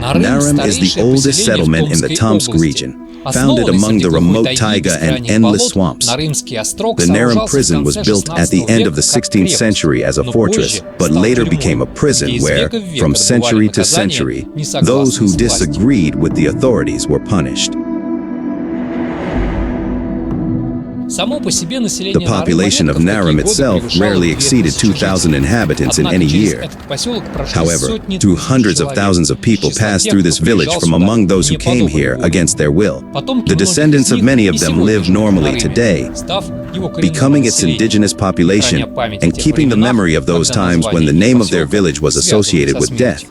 Narym is the oldest settlement in the Tomsk region, founded among the remote taiga and endless swamps. The Narym prison was built at the end of the 16th century as a fortress, but later became a prison where, from century to century, those who disagreed with the authorities were punished. The population of Narym itself rarely exceeded 2,000 inhabitants in any year. However, through hundreds of thousands of people passed through this village from among those who came here against their will. The descendants of many of them live normally today, becoming its indigenous population and keeping the memory of those times when the name of their village was associated with death.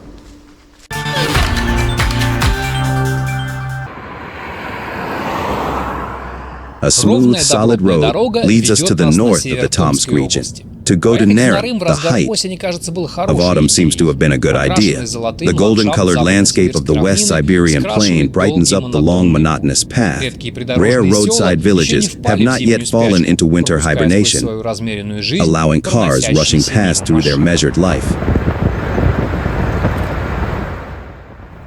A smooth, solid road leads us to the north of the Tomsk region. To go to Narym, the height of autumn seems to have been a good idea. The golden-colored landscape of the West Siberian plain brightens up the long, monotonous path. Rare roadside villages have not yet fallen into winter hibernation, allowing cars rushing past through their measured life.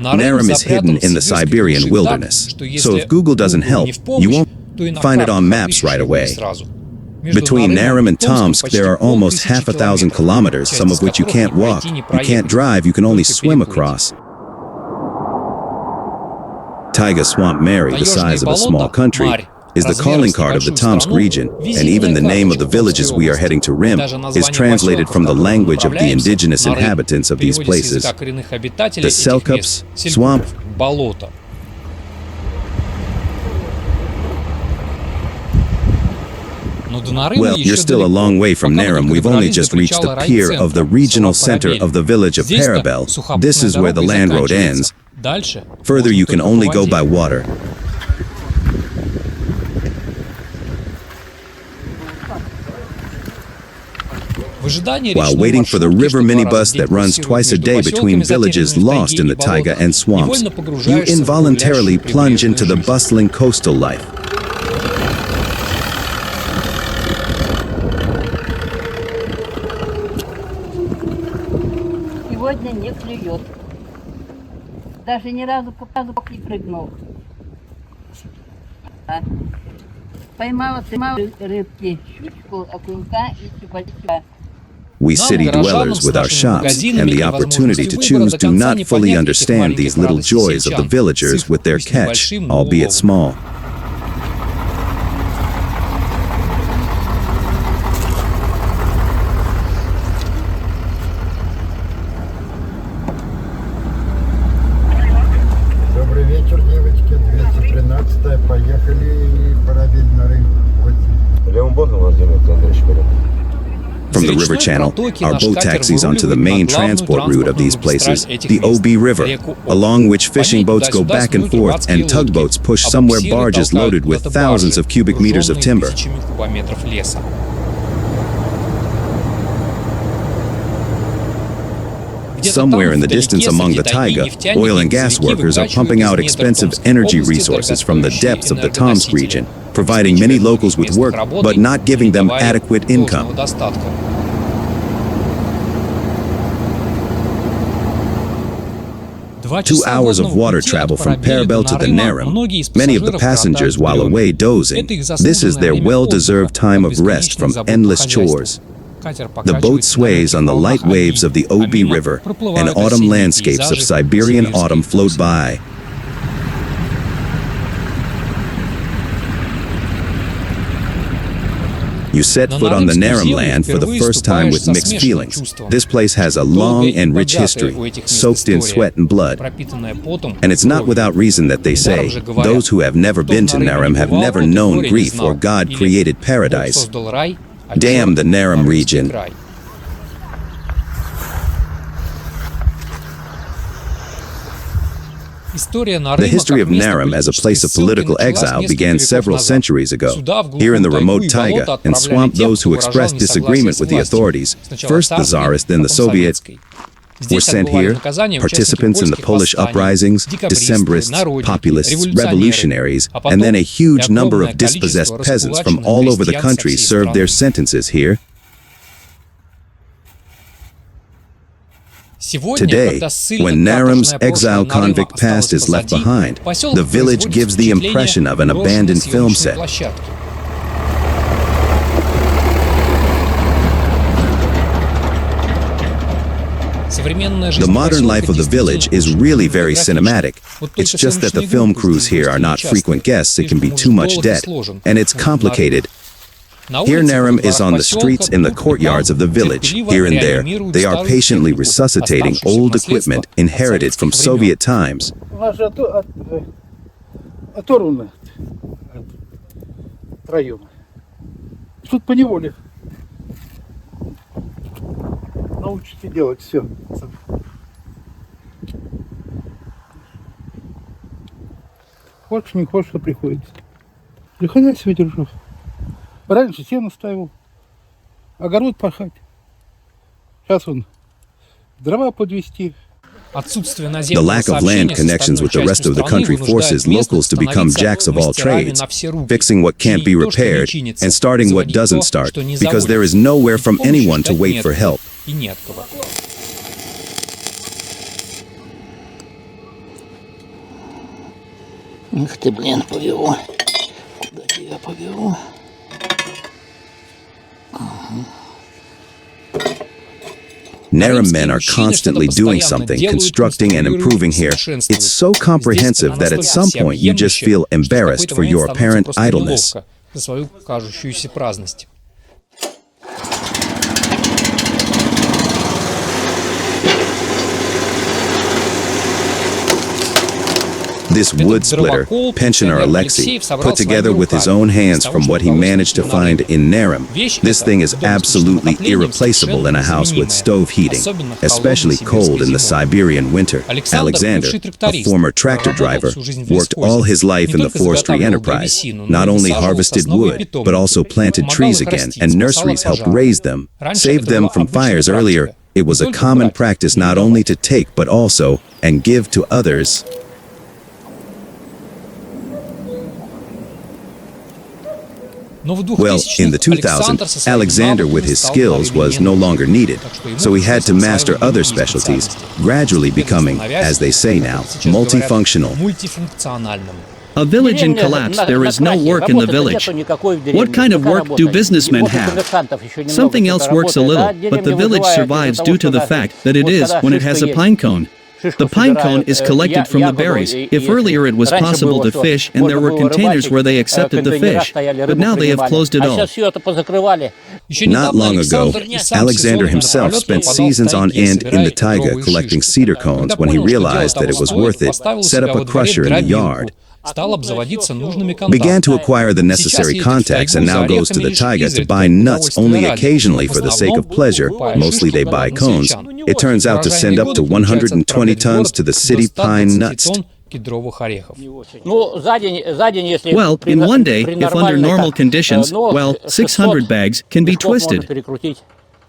Narym is hidden in the Siberian wilderness, so if Google doesn't help, you won't find it on maps right away. Between Narym and Tomsk, there are almost 1,000 kilometers, some of which you can't walk, you can't drive, you can only swim across. Taiga Swamp Mary, the size of a small country, is the calling card of the Tomsk region, and even the name of the villages we are heading to Rym is translated from the language of the indigenous inhabitants of these places, the Selkups, swamp. Well, you're still a long way from Narym. We've only just reached the pier of the regional center of the village of Parabel. This is where the land road ends. Further, you can only go by water. While waiting for the river minibus that runs twice a day between villages lost in the taiga and swamps, you involuntarily plunge into the bustling coastal life. Сегодня не клюет. Даже ни разу не прыгнул. Поймала рыбки, щучку, окунька и чупа-чупа. We city dwellers with our shops and the opportunity to choose do not fully understand these little joys of the villagers with their catch, albeit small. Добрый вечер, девочки. 213-я. Поехали. Параллель Нарым. Левым боком вас делают, Андрей Шпилев. From the river channel, our boat taxis onto the main transport route of these places, the Obi River, along which fishing boats go back and forth and tugboats push somewhere barges loaded with thousands of cubic meters of timber. Somewhere in the distance among the taiga, oil and gas workers are pumping out expensive energy resources from the depths of the Tomsk region, providing many locals with work, but not giving them adequate income. 2 hours of water travel from Parabel to the Narym, many of the passengers while away dozing. This is their well-deserved time of rest from endless chores. The boat sways on the light waves of the Obi River, and autumn landscapes of Siberian autumn float by. You set foot on the Narym land for the first time with mixed feelings. This place has a long and rich history, soaked in sweat and blood. And it's not without reason that they say, those who have never been to Narym have never known grief or God-created paradise. Damn the Narym region. The history of Narym as a place of political exile began several centuries ago. Here in the remote taiga and swamp, those who expressed disagreement with the authorities, first the Tsarist, then the Soviet, were sent here. Participants in the Polish uprisings, Decembrists, populists, revolutionaries, and then a huge number of dispossessed peasants from all over the country served their sentences here. Today, when Narym's exile convict past is left behind, the village gives the impression of an abandoned film set. The modern life of the village is really very cinematic. It's just that the film crews here are not frequent guests. It can be too much debt, and it's complicated. Here Narym is on the streets in the courtyards of the village. Here and there, they are patiently resuscitating old equipment inherited from Soviet times. Научите делать все. Хочешь, не хочешь, что приходится. Для хозяйства держу. Раньше сено ставил, огород пахать. Сейчас он дрова подвести. The lack of land connections with the rest of the country forces locals to become jacks of all trades, fixing what can't be repaired and starting what doesn't start, because there is nowhere from anyone to wait for help. Ух ты, блин, повело. Куда тебя повело? Narym men are constantly doing something, constructing and improving here. It's so comprehensive that at some point you just feel embarrassed for your apparent idleness. This wood splitter, pensioner Alexei, put together with his own hands from what he managed to find in Narym. This thing is absolutely irreplaceable in a house with stove heating, especially cold in the Siberian winter. Alexander, a former tractor driver, worked all his life in the forestry enterprise, not only harvested wood, but also planted trees again, and nurseries helped raise them, saved them from fires earlier. It was a common practice not only to take, but also, and give to others. Well, in the 2000s, Alexander with his skills was no longer needed, so he had to master other specialties, gradually becoming, as they say now, multifunctional. A village in collapse, there is no work in the village. What kind of work do businessmen have? Something else works a little, but the village survives due to the fact that it is when it has a pine cone. The pine cone is collected from the berries. If earlier it was possible to fish and there were containers where they accepted the fish, but now they have closed it all. Not long ago, Alexander himself spent seasons on end in the taiga collecting cedar cones. When he realized that it was worth it, set up a crusher in the yard, began to acquire the necessary contacts, and now goes to the taiga to buy nuts only occasionally for the sake of pleasure. Mostly they buy cones. It turns out to send up to 120 tons to the city pine nuts. Well, in one day, if under normal conditions, 600 bags can be twisted.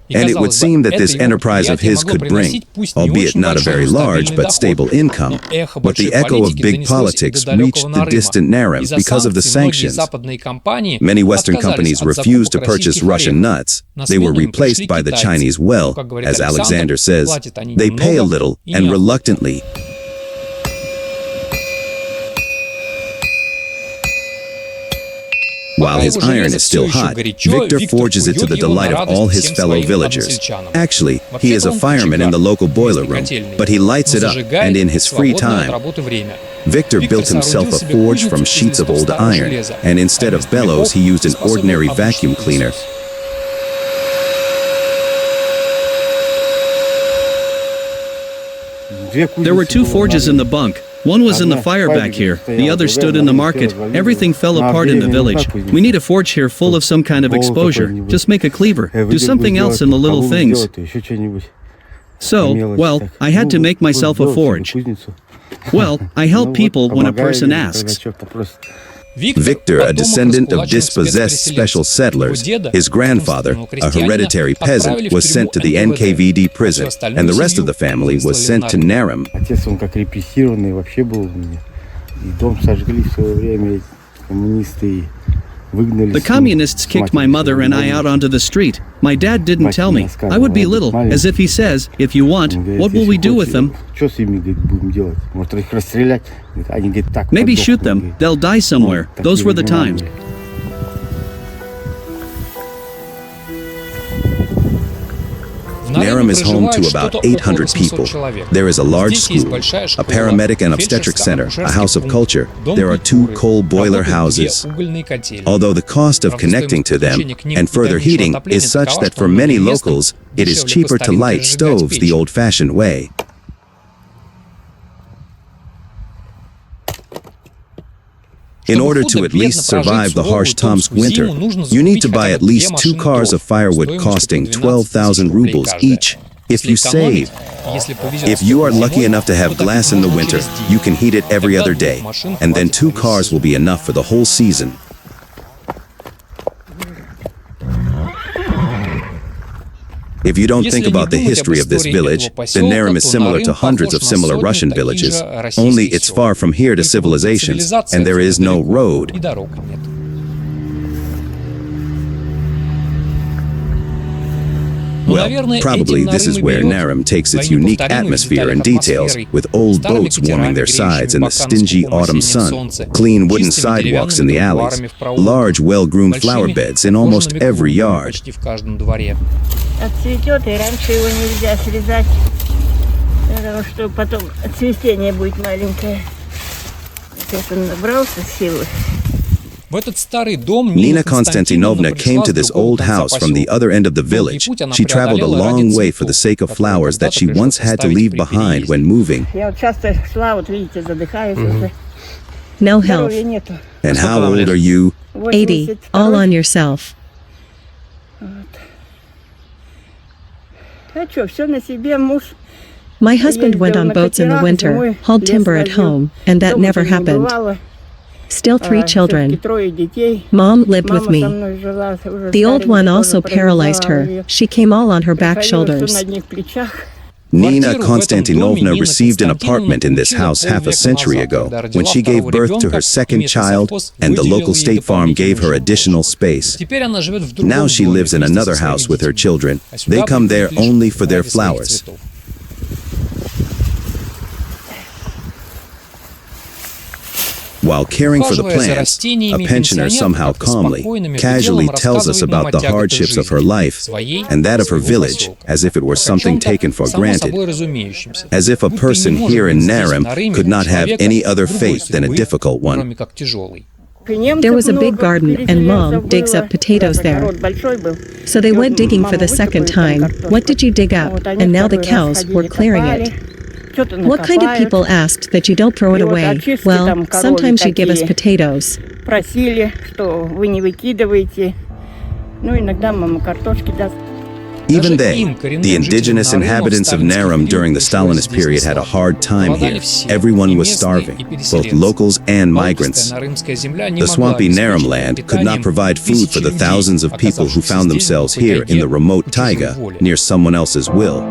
And it would seem that this enterprise of his could bring, albeit not a very large but stable income. But the echo of big politics reached the distant Narym because of the sanctions. Many Western companies refused to purchase Russian nuts. They were replaced by the Chinese. Well, as Alexander says, they pay a little and reluctantly. While his iron is still hot, Victor forges it to the delight of all his fellow villagers. Actually, he is a fireman in the local boiler room, but he lights it up, and in his free time, Victor built himself a forge from sheets of old iron, and instead of bellows he used an ordinary vacuum cleaner. There were 2 forges in the bunk. One was in the fire back here, the other stood in the market. Everything fell apart in the village. We need a forge here full of some kind of exposure. Just make a cleaver. Do something else in the little things. So, I had to make myself a forge. I help people when a person asks. Victor, a descendant of dispossessed special settlers, his grandfather, a hereditary peasant, was sent to the NKVD prison, and the rest of the family was sent to Narym. Отец, он как репрессированный вообще был у меня. И дом сожгли в свое время коммунисты. The communists kicked my mother and I out onto the street. My dad didn't tell me. I would belittle, as if he says, if you want, what will we do with them? Maybe shoot them. They'll die somewhere. Those were the times. Narym is home to about 800 people. There is a large school, a paramedic and obstetric center, a house of culture. There are 2 coal boiler houses. Although the cost of connecting to them and further heating is such that for many locals, it is cheaper to light stoves the old-fashioned way. In order to at least survive the harsh Tomsk winter, you need to buy at least 2 cars of firewood costing 12,000 rubles each. If you save, if you are lucky enough to have glass in the winter, you can heat it every other day, and then 2 cars will be enough for the whole season. If you don't think about the history of this village, then Narym is similar to hundreds of similar Russian villages, only it's far from here to civilizations, and there is no road. Well, probably this is where Narym takes its unique atmosphere and details, with old boats warming their sides in the stingy autumn sun, clean wooden sidewalks in the alleys, large well-groomed flower beds in almost every yard. Отцветет, и раньше его нельзя срезать, потому что потом цветение будет маленькое. Вот он набрался силы. Nina Konstantinovna came to this old house from the other end of the village. She traveled a long way for the sake of flowers that she once had to leave behind when moving. Я вот часто шла, вот видите, задыхаюсь уже. No health. Здоровья нету. And how old are you? 80. All on yourself. А что, все на себе, муж. My husband went on boats in the winter, hauled timber at home, and that never happened. Still 3 children. Mom lived with me. The old one also paralyzed her. She came all on her back shoulders. Nina Konstantinovna received an apartment in this house half a century ago, when she gave birth to her second child, and the local state farm gave her additional space. Now she lives in another house with her children. They come there only for their flowers. While caring for the plants, a pensioner somehow calmly, casually tells us about the hardships of her life and that of her village, as if it were something taken for granted, as if a person here in Narym could not have any other fate than a difficult one. There was a big garden, and Mom digs up potatoes there. So they went digging for the second time. What did you dig up? And now the cows were clearing it. What kind of people asked that you don't throw it away? Well, sometimes she'd give us potatoes. Even they, the indigenous inhabitants of Narym during the Stalinist period, had a hard time here. Everyone was starving, both locals and migrants. The swampy Narym land could not provide food for the thousands of people who found themselves here in the remote taiga, near someone else's will.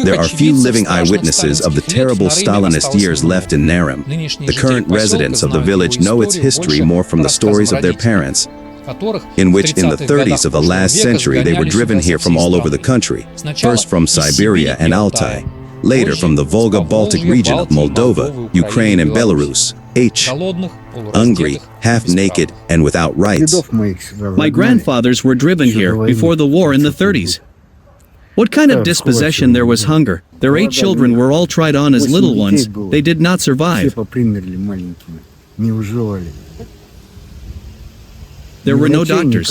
There are few living eyewitnesses of the terrible Stalinist years left in Narym. The current residents of the village know its history more from the stories of their parents, in which in the 30s of the last century they were driven here from all over the country, first from Siberia and Altai, later from the Volga-Baltic region of Moldova, Ukraine and Belarus, hungry, half-naked, and without rights. My grandfathers were driven here before the war in the 30s. What kind of dispossession there was hunger? Their 8 children were all tried on as little ones. They did not survive. There were no doctors.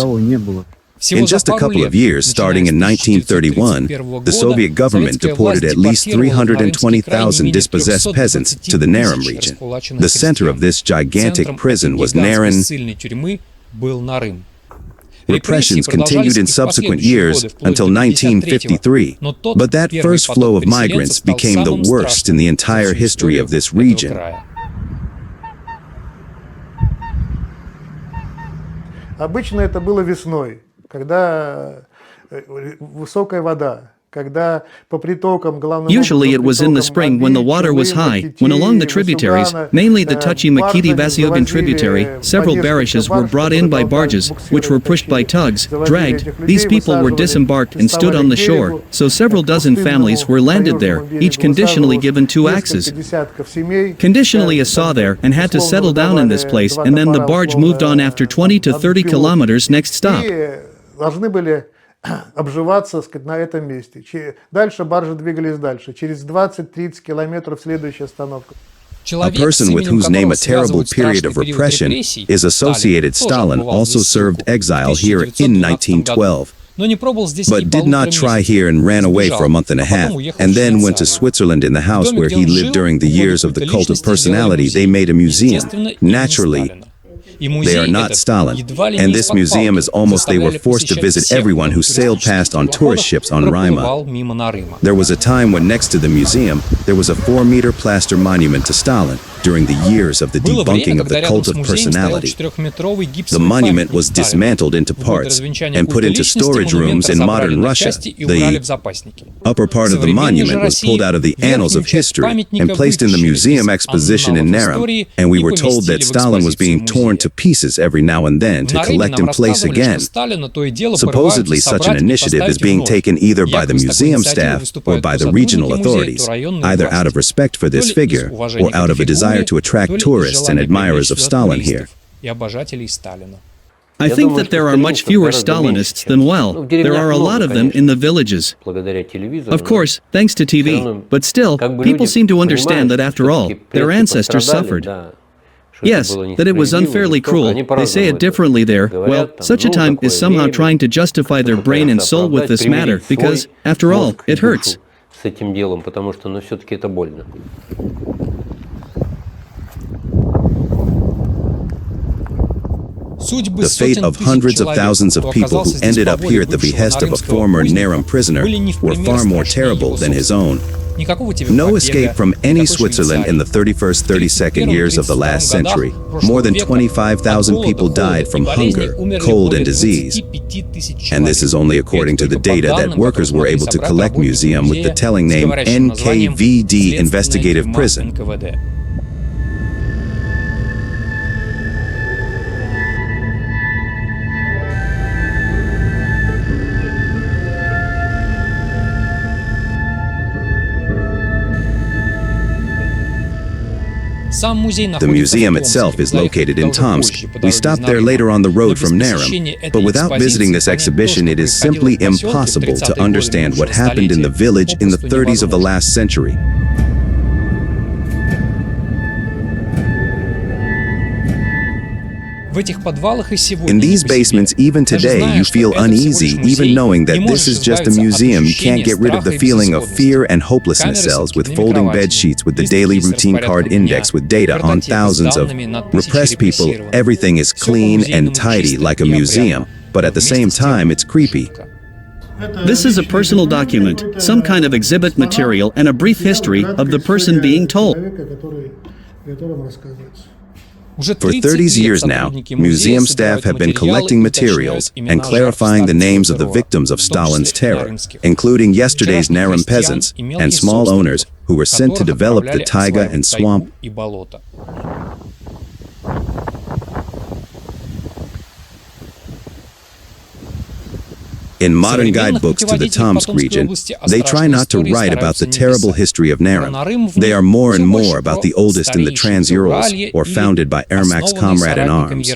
In just a couple of years, starting in 1931, the Soviet government deported at least 320,000 dispossessed peasants to the Narym region. The center of this gigantic prison was Narym. Repressions continued in subsequent years until 1953, but that first flow of migrants became the worst in the entire history of this region. Обычно это было весной, когда высокая вода, Usually it was in the spring when the water was high, when along the tributaries, mainly the touchy Makiti-Vasyugan tributary, several barashes were brought in by barges, which were pushed by tugs, dragged. These people were disembarked and stood on the shore, so several dozen families were landed there, each conditionally given 2 axes. Conditionally a saw there, and had to settle down in this place, and then the barge moved on after 20 to 30 kilometers next stop. обживаться, сказать, на этом месте. Дальше баржи двигались дальше. Через 20-30 километров следующая остановка. A person with whose name a terrible period of repression is associated Stalin also served exile here in 1912, but did not try here and ran away for a month and a half, and then went to Switzerland in the house where he lived during the years of the cult of personality. They made a museum. Naturally, they are not Stalin, and this museum is almost they were forced to visit everyone who sailed past on tourist ships on Narym. There was a time when next to the museum there was a 4-meter plaster monument to Stalin during the years of the debunking of the cult of personality. The monument was dismantled into parts and put into storage rooms in modern Russia. The upper part of the monument was pulled out of the annals of history and placed in the museum exposition in Narym, and we were told that Stalin was being torn to pieces every now and then to collect in place again. Supposedly such an initiative is being taken either by the museum staff or by the regional authorities, either out of respect for this figure or out of a desire to attract tourists and admirers of Stalin here. I think that there are much fewer Stalinists than well. There are a lot of them in the villages. Of course, thanks to TV, but still, people seem to understand that after all, their ancestors suffered. Yes, that it was unfairly cruel. They say it differently there. Well, such a time is somehow trying to justify their brain and soul with this matter, because, after all, it hurts. The fate of hundreds of thousands of people who ended up here at the behest of a former Narym prisoner were far more terrible than his own. No escape from any Switzerland in the 31st, 32nd years of the last century. More than 25,000 people died from hunger, cold, and disease. And this is only according to the data that workers were able to collect museum with the telling name NKVD Investigative Prison. The museum itself is located in Tomsk. We stopped there later on the road from Narym, but without visiting this exhibition it is simply impossible to understand what happened in the village in the 30s of the last century. In these basements, even today, you feel uneasy, even knowing that this is just a museum. You can't get rid of the feeling of fear and hopelessness. Cells with folding bed sheets, with the daily routine card index, with data on thousands of repressed people. Everything is clean and tidy like a museum, but at the same time, it's creepy. This is a personal document, some kind of exhibit material, and a brief history of the person being told. For 30 years now, museum staff have been collecting materials and clarifying the names of the victims of Stalin's terror, including yesterday's Narym peasants and small owners who were sent to develop the taiga and swamp. In modern guidebooks to the Tomsk region, they try not to write about the terrible history of Narym. They are more and more about the oldest in the Trans-Urals, or founded by Ermak's comrade in arms.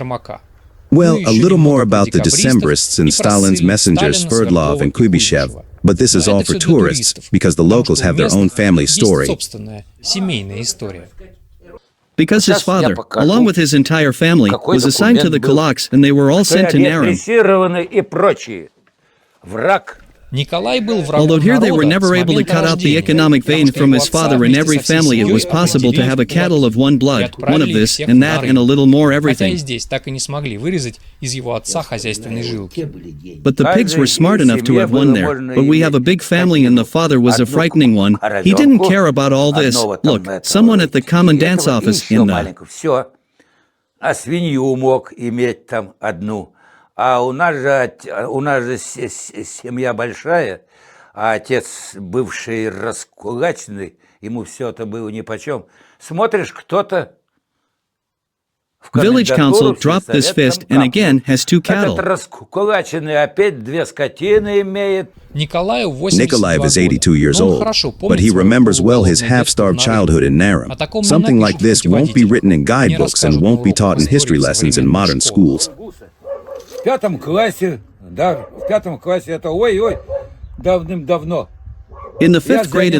Well, a little more about the Decembrists and Stalin's messengers Sverdlov and Kuybyshev, but this is all for tourists, because the locals have their own family story. Because his father, along with his entire family, was assigned to the kulaks and they were all sent to Narym. Although here they were never able to cut out the economic vein from his father, in every family it was possible to have a cattle of one blood, one of this and that and a little more everything. But the pigs were smart enough to have one there. But we have a big family and the father was a frightening one. He didn't care about all this. Look, someone at the commandant's office in the... А у нас же семья большая, а отец, бывший раскулаченный, ему все это было нипочем. Смотришь, кто-то в Village council комендатуру в dropped this fist сельсоветом and again has two Этот cattle. раскулаченный опять 2 скотины имеет. Nikolaev is 82 years old, but he remembers well his half-starved childhood in Narym. Something like this won't be written in guidebooks and won't be taught in history lessons in modern schools. В 5 классе, да, в 5 классе это ой-ой, давным-давно. In the 5th grade,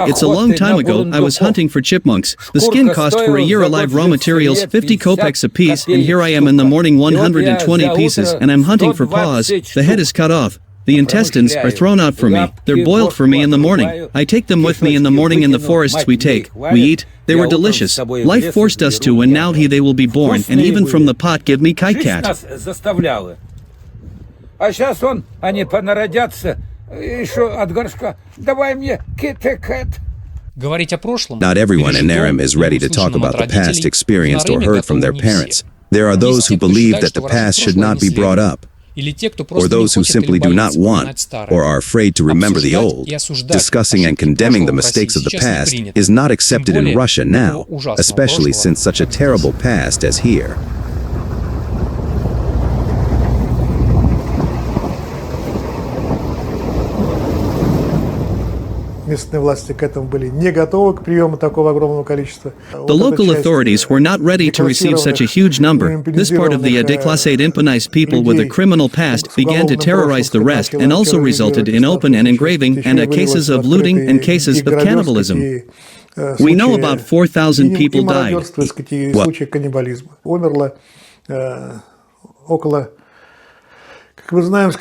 it's a long time ago, I was hunting for chipmunks. The skin cost for a year alive raw materials 50 kopecks apiece, and here I am in the morning 120 pieces, and I'm hunting for paws. The head is cut off. The intestines are thrown out for me. They're boiled for me in the morning. I take them with me in the morning in the forests we take. We eat. They were delicious. Life forced us to, and now they will be born, and even from the pot give me kite-cat. А сейчас они понародятся, еще от горшка. Давай мне кит-кат. Not everyone in Narym is ready to talk about the past experienced or heard from their parents. There are those who believe that the past should not be brought up, or those who simply do not want or are afraid to remember the old. Discussing and condemning the mistakes of the past is not accepted in Russia now, especially since such a terrible past as here. Местные власти к этому были не готовы к приему такого огромного количества. The local authorities were not ready to receive such a huge number. This part of the declassed impanized people with a criminal past began to terrorize the rest and also resulted in open and engraving and cases of looting and cases of cannibalism. We know about 4,000 people died. Умерло около, как мы знаем,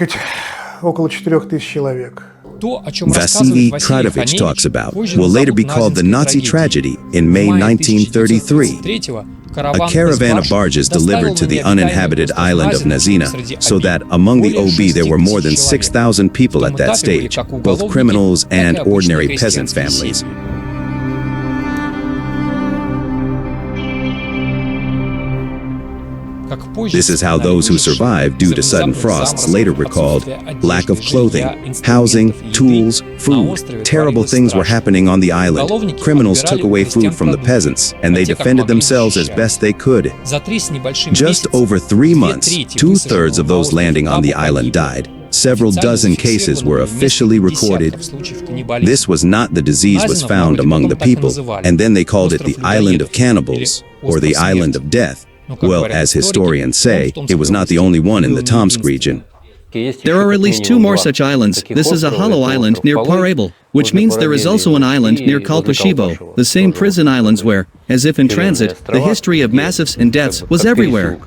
около 4,000 человек. Vasily Kradovich talks about will later be called the Nazi tragedy in May 1933. A caravan of barges delivered to the uninhabited island of Nazina, so that among the OB there were more than 6,000 people at that stage, both criminals and ordinary peasant families. This is how those who survived due to sudden frosts later recalled lack of clothing, housing, tools, food. Terrible things were happening on the island. Criminals took away food from the peasants, and they defended themselves as best they could. Just over 3 months, 2/3 of those landing on the island died. Several dozen cases were officially recorded. This was not the disease was found among the people, and then they called it the Island of Cannibals, or the Island of Death. Well, as historians say, it was not the only one in the Tomsk region. There are at least 2 more such islands. This is a hollow island near Parebel, which means there is also an island near Kalpashivo, the same prison islands where, as if in transit, the history of massacres and deaths was everywhere.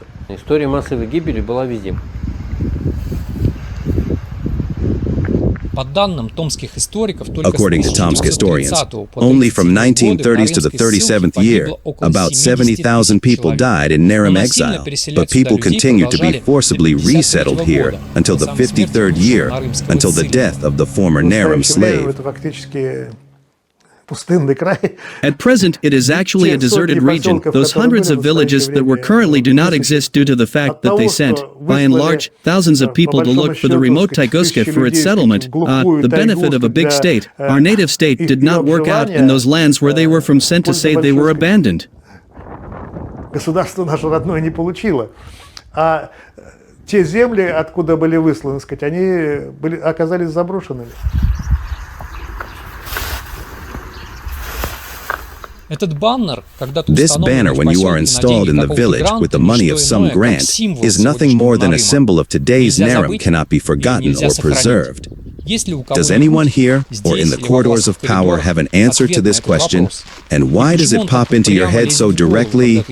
According to Tomsk historians, only from 1930s to the 37th year, about 70,000 people died in Narym exile, but people continued to be forcibly resettled here until the 53rd year, until the death of the former Narym slave. At present, it is actually a deserted region. Those hundreds of villages that were currently do not exist due to the fact that they sent, by and large, thousands of people to look for the remote Taiguska for its settlement. The benefit of a big state. Our native state did not work out in those lands where they were from sent to say they were abandoned. Государство наше родное не получило. А те земли, откуда были высланы, они оказались заброшенными. This banner, when you are installed in the village with the money of some grant, is nothing more than a symbol of today's Narym cannot be forgotten or preserved. Does anyone here, or in the corridors of power, have an answer to this question? And why does it pop into your head so directly?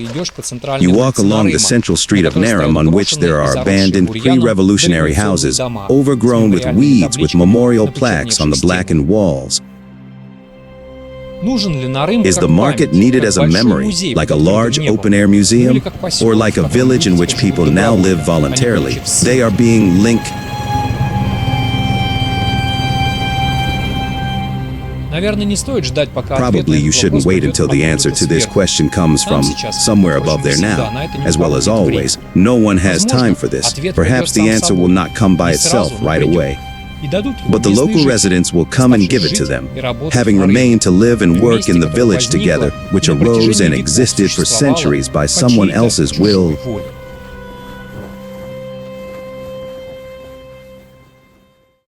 You walk along the central street of Narym, on which there are abandoned pre-revolutionary houses, overgrown with weeds with memorial plaques on the blackened walls. Is the market needed as a memory, like a large open-air museum, or like a village in which people now live voluntarily? They are being linked. Probably you shouldn't wait until the answer to this question comes from somewhere above there now. As well as always, no one has time for this. Perhaps the answer will not come by itself right away. But the local residents will come and give it to them, having remained to live and work in the village together, which arose and existed for centuries by someone else's will